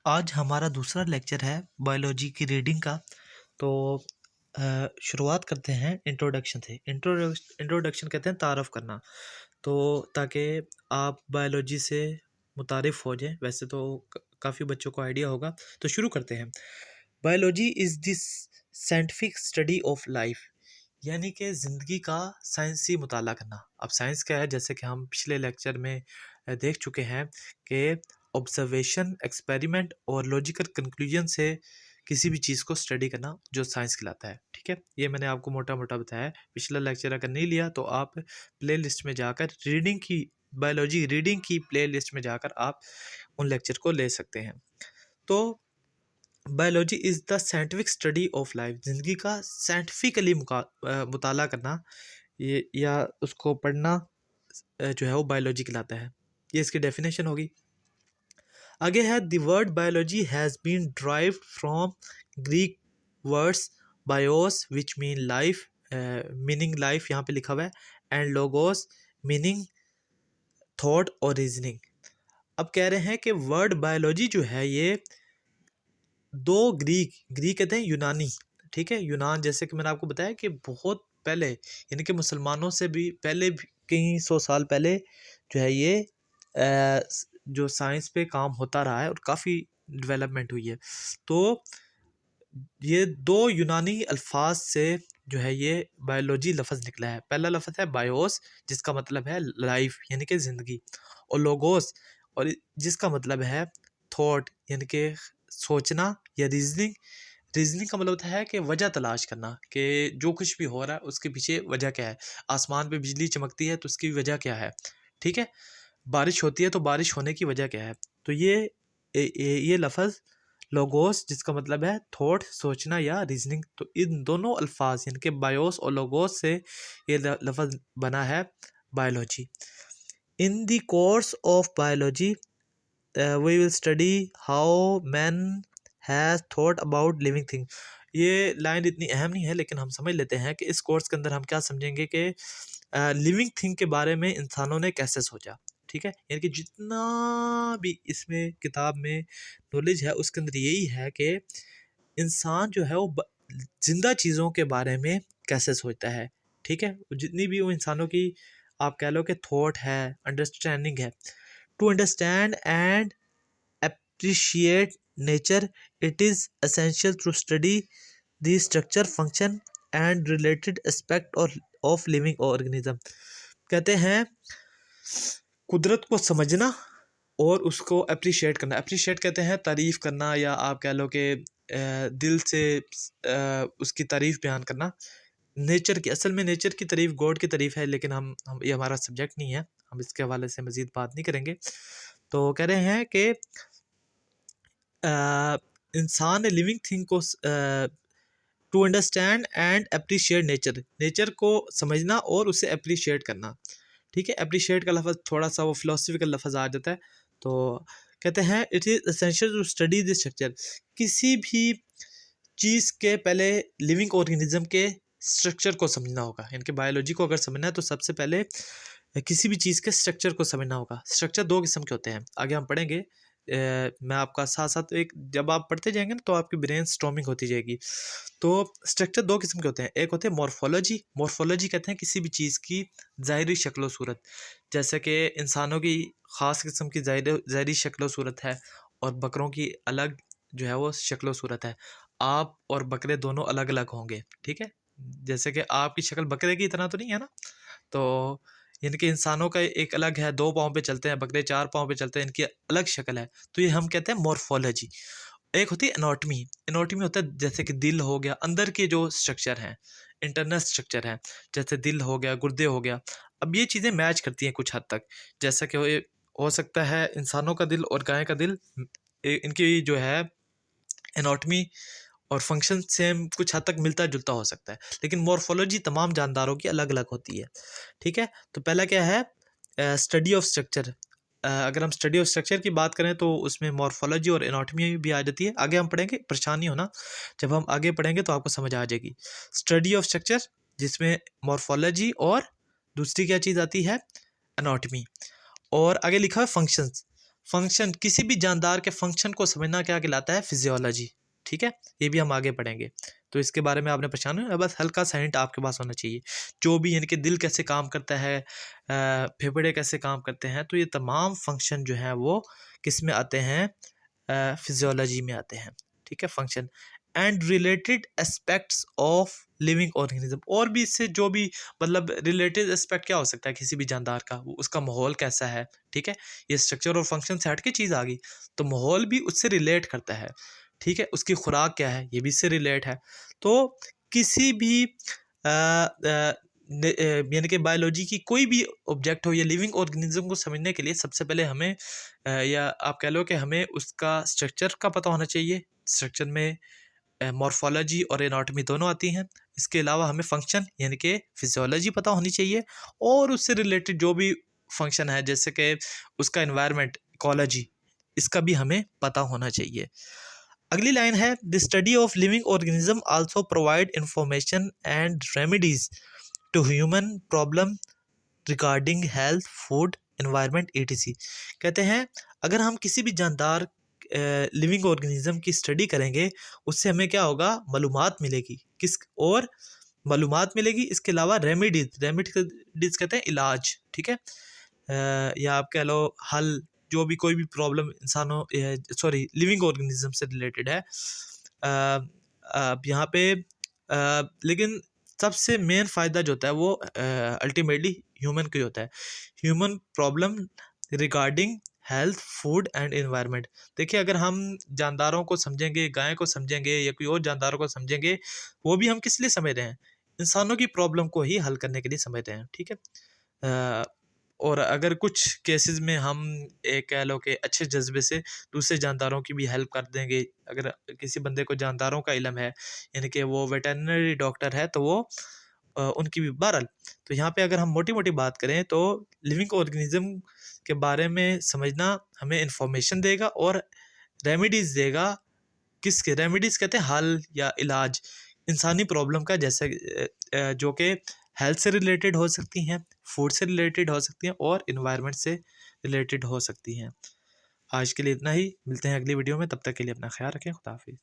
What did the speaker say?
आज हमारा दूसरा लेक्चर है बायोलॉजी की रीडिंग का। तो शुरुआत करते हैं इंट्रोडक्शन से। इंट्रोडक्शन कहते हैं तारफ़ करना। तो ताकि आप बायोलॉजी से मुतारिफ़ हो जाएं। वैसे तो काफ़ी बच्चों को आइडिया होगा। तो शुरू करते हैं। Biology is this scientific study of life, यानी कि ज़िंदगी का साइंसी मुताला करना। अब साइंस क्या है, जैसे कि हम पिछले लेक्चर में देख चुके हैं कि ऑब्जर्वेशन, एक्सपेरिमेंट और लॉजिकल कंक्लूजन से किसी भी चीज़ को स्टडी करना जो साइंस कहलाता है। ठीक है, ये मैंने आपको मोटा मोटा बताया है। पिछला लेक्चर अगर नहीं लिया तो आप प्ले लिस्ट में जाकर बायोलॉजी रीडिंग की प्ले लिस्ट में जाकर आप उन लेक्चर को ले सकते हैं। तो biology is the scientific study of life, ज़िंदगी का साइंटिफिकली मुताला करना ये या उसको पढ़ना जो है वो बायोलॉजी कहलाता है। ये इसकी डेफिनेशन होगी। आगे है, the word biology has been derived from Greek words bios which mean life, meaning life यहाँ पे लिखा हुआ है, एंड लोगोस मीनिंग थॉट और रीजनिंग। अब कह रहे हैं कि वर्ड बायोलॉजी जो है ये दो ग्रीक कहते हैं यूनानी। ठीक है, यूनान, जैसे कि मैंने आपको बताया कि बहुत पहले, यानी कि मुसलमानों से भी पहले, भी कई 100 साल पहले जो है ये जो साइंस पे काम होता रहा है और काफ़ी डेवलपमेंट हुई है। तो ये दो यूनानी अल्फाज से जो है ये बायोलॉजी लफ्ज़ निकला है। पहला लफ्ज़ है बायोस, जिसका मतलब है लाइफ यानी कि ज़िंदगी, और लोगोस, और जिसका मतलब है थॉट यानी कि सोचना, या रीजनिंग का मतलब होता है कि वजह तलाश करना, कि जो कुछ भी हो रहा है उसके पीछे वजह क्या है। आसमान पे बिजली चमकती है तो उसकी वजह क्या है। ठीक है, बारिश होती है तो बारिश होने की वजह क्या है। तो ये लफ्ज़ लोगोस, जिसका मतलब है थॉट, सोचना या रीजनिंग, तो इन दोनों अल्फाज यानी कि बायोस और लोगोस से ये लफ्ज़ बना है biology. In the course of biology we will study how man has thought about living thing. ये लाइन इतनी अहम नहीं है, लेकिन हम समझ लेते हैं कि इस कोर्स के अंदर हम क्या समझेंगे कि लिविंग थिंग के बारे में इंसानों ने कैसे सोचा। ठीक है, यानी कि जितना भी इसमें किताब में नॉलेज है उसके अंदर यही है कि इंसान जो है वो जिंदा चीज़ों के बारे में कैसे सोचता है। ठीक है, जितनी भी वो इंसानों की आप कह लो कि थॉट है, अंडरस्टैंडिंग है। To understand and appreciate nature, it is essential to study the structure, function and related aspect of living organism। कहते हैं कुदरत को समझना और उसको अप्रिशिएट करना। अप्रिशिएट कहते हैं तारीफ़ करना, या आप कह लो कि दिल से उसकी तारीफ़ बयान करना। नेचर की, असल में नेचर की तारीफ़ गॉड की तारीफ़ है, लेकिन हम ये हमारा सब्जेक्ट नहीं है, हम इसके हवाले से मज़ीद बात नहीं करेंगे। तो कह रहे हैं कि इंसान ने लिविंग थिंग को to understand and appreciate nature को समझना और उसे अप्रिशिएट करना। ठीक है, अप्रिशिएट का लफ्ज़ थोड़ा सा वो फिलोसफिकल लफ्ज़ आ जाता है। तो कहते हैं it is essential to study this structure, किसी भी चीज़ के पहले लिविंग ऑर्गेनिज्म के स्ट्रक्चर को समझना होगा। यानी कि बायोलॉजी को अगर समझना है तो सबसे पहले किसी भी चीज़ के स्ट्रक्चर को समझना होगा। स्ट्रक्चर दो किस्म के होते हैं, आगे हम पढ़ेंगे। मैं आपका साथ साथ एक, जब आप पढ़ते जाएंगे ना तो आपकी ब्रेन स्टॉर्मिंग होती जाएगी। तो स्ट्रक्चर दो किस्म के होते हैं, एक होते हैं मॉर्फोलॉजी कहते हैं किसी भी चीज़ की ज़ाहिरी शक्ल सूरत, जैसे कि इंसानों की ख़ास किस्म की ज़ाहिरी शक्ल सूरत है और बकरों की अलग जो है वो शक्ल सूरत है। आप और बकरे दोनों अलग अलग होंगे। ठीक है, जैसे कि आपकी शक्ल बकरे की तरह तो नहीं है ना। तो यानी कि इंसानों का एक अलग है, 2 पाँव पे चलते हैं, बकरे 4 पाँव पे चलते हैं, इनकी अलग शक्ल है। तो ये हम कहते हैं मॉर्फोलॉजी। एक होती है एनाटॉमी होता है जैसे कि दिल हो गया, अंदर के जो स्ट्रक्चर हैं, इंटरनल स्ट्रक्चर हैं, जैसे दिल हो गया, गुर्दे हो गया। अब ये चीज़ें मैच करती हैं कुछ हद तक, जैसा कि हो सकता है इंसानों का दिल और गाय का दिल, इनकी जो है एनाटॉमी और फंक्शन सेम कुछ हद तक मिलता जुलता हो सकता है, लेकिन मॉर्फोलॉजी तमाम जानदारों की अलग अलग होती है। ठीक है, तो पहला क्या है, स्टडी ऑफ स्ट्रक्चर। अगर हम स्टडी ऑफ स्ट्रक्चर की बात करें तो उसमें मॉर्फोलॉजी और एनाटॉमी भी आ जाती है। आगे हम पढ़ेंगे, परेशानी होना, जब हम आगे पढ़ेंगे तो आपको समझ आ जाएगी। स्टडी ऑफ स्ट्रक्चर जिसमें मॉर्फोलॉजी और दूसरी क्या चीज़ आती है, एनाटॉमी। और आगे लिखा है फंक्शंस। फंक्शन, किसी भी जानदार के फंक्शन को समझना क्या कहलाता है? फिजियोलॉजी। ठीक है, ये भी हम आगे पढ़ेंगे। तो इसके बारे में आपने पहचाना है, बस हल्का सा हिंट आपके पास होना चाहिए। जो भी यानी कि दिल कैसे काम करता है, फेफड़े कैसे काम करते हैं, तो ये तमाम फंक्शन जो हैं वो किस में आते हैं? फिजियोलॉजी में आते हैं। ठीक है, function and related aspects of living organism. और भी इससे जो भी मतलब रिलेटेड एस्पेक्ट क्या हो सकता है किसी भी जानदार का? उसका माहौल कैसा है? ठीक है, ये स्ट्रक्चर और फंक्शन से हट के चीज़ आ गई, तो माहौल भी उससे रिलेट करता है। ठीक है, उसकी खुराक क्या है, ये भी इससे रिलेट है। तो किसी भी यानी कि बायोलॉजी की कोई भी ऑब्जेक्ट हो या लिविंग ऑर्गेनिज्म को समझने के लिए सबसे पहले हमें या आप कह लो कि हमें उसका स्ट्रक्चर का पता होना चाहिए। स्ट्रक्चर में मॉर्फोलॉजी और एनाटॉमी दोनों आती हैं। इसके अलावा हमें फंक्शन यानी कि फिजियोलॉजी पता होनी चाहिए, और उससे रिलेटेड जो भी फंक्शन है जैसे कि उसका एनवायरनमेंट, इकोलॉजी, इसका भी हमें पता होना चाहिए। अगली लाइन है, the study of living organism also provide information and remedies to human problem regarding health, food, environment etc। कहते हैं अगर हम किसी भी जानदार लिविंग ऑर्गेनिज्म की स्टडी करेंगे, उससे हमें क्या होगा? मालूमात मिलेगी। किस और मालूमात मिलेगी, इसके अलावा रेमेडीज, रेमेडीज कहते हैं इलाज। ठीक है, या आप कह लो हल, जो भी कोई भी प्रॉब्लम इंसानों सॉरी लिविंग ऑर्गेनिज्म से रिलेटेड है। अब यहाँ पे लेकिन सबसे मेन फ़ायदा जो होता है वो अल्टीमेटली ह्यूमन को ही होता है। Human problem regarding health, food and environment. देखिए अगर हम जानदारों को समझेंगे, गाय को समझेंगे या कोई और जानदारों को समझेंगे, वो भी हम किस लिए समझ रहे हैं? इंसानों की प्रॉब्लम को ही हल करने के लिए समझ रहे हैं। ठीक है, और अगर कुछ केसेस में हम एक कह लो कि अच्छे जज्बे से दूसरे जानदारों की भी हेल्प कर देंगे। अगर किसी बंदे को जानदारों का इल्म है, यानी कि वो वेटरनरी डॉक्टर है, तो वो उनकी भी बहरहाल। तो यहाँ पे अगर हम मोटी मोटी बात करें तो लिविंग ऑर्गेनिज्म के बारे में समझना हमें इंफॉर्मेशन देगा और रेमेडीज़ देगा। किसके रेमेडीज़ कहते हैं? हल या इलाज इंसानी प्रॉब्लम का, जैसे जो कि हेल्थ से रिलेटेड हो सकती हैं, फूड से रिलेटेड हो सकती हैं और इन्वायरमेंट से रिलेटेड हो सकती हैं। आज के लिए इतना ही, मिलते हैं अगली वीडियो में, तब तक के लिए अपना ख्याल रखें। खुदा हाफिज़।